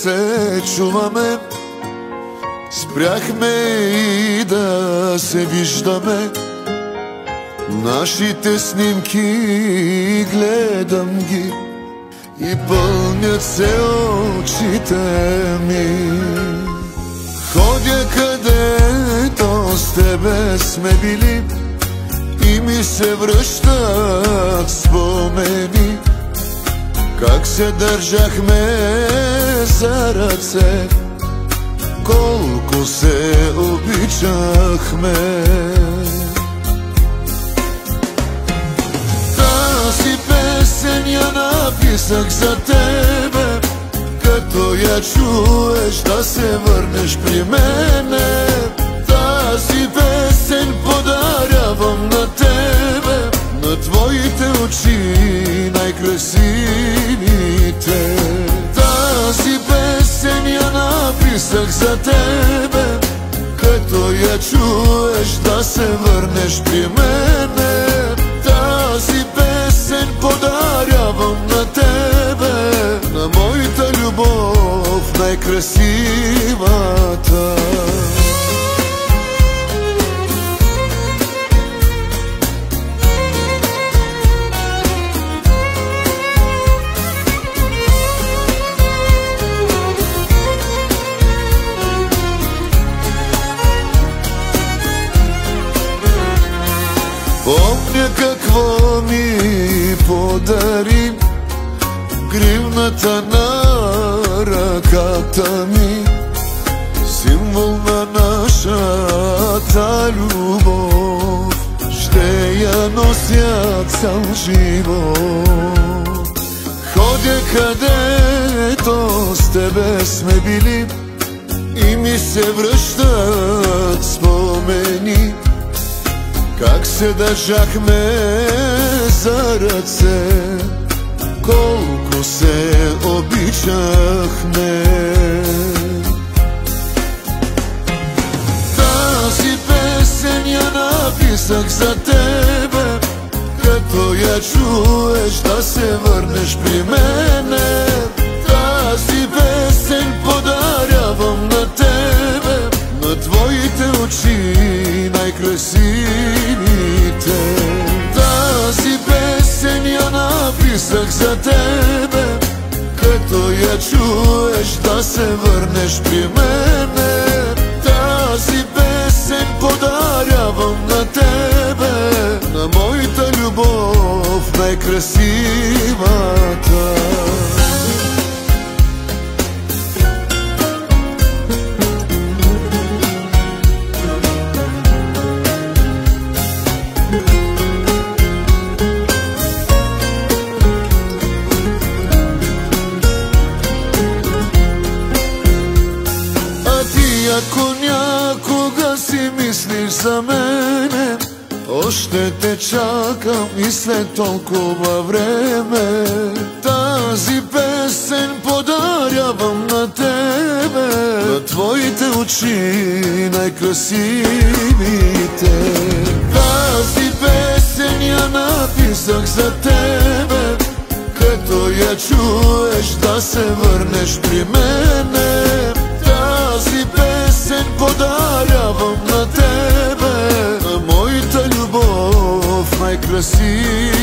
се чуваме, спряхме и да се виждаме. Нашите снимки гледам ги и пълнят се очите ми. Ходя където с тебе сме били и ми се връщат спомени, как се държахме за ръце, колко се обичахме. Тази песен я написах за тебе, като я чуеш да се върнеш при мене. Тази песен подарявам на тебе, на твоите очи най-красивите. Тази песен я написах за тебе, като я чуеш да се върнеш при мене. Тази песен подарявам на тебе, на моята любов най-красивата. Помня какво ми подари гривната на ръката ми, символ на нашата любов. Ще я нося цял живот. Ходя където с тебе сме били и ми се връщат спомени, как се държахме за ръце, колко се обичахме. Тази песен я написах за тебе, като я чуеш да се върнеш при мене. Тази песен подарявам на тебе, на твоите очи най-красивите. Тази песен я написах за тебе, като я чуеш да се върнеш при мене. Тази песен подарявам на тебе, на моята любов най-красивата. Ако някога си мислиш за мене, още те чакам и след толкова време. Тази песен подарявам на тебе, на твоите очи най-красивите. Тази песен я написах за тебе, като я чуеш да се върнеш при мене. Тази песен подарявам на тебе, на моята любов най-красива.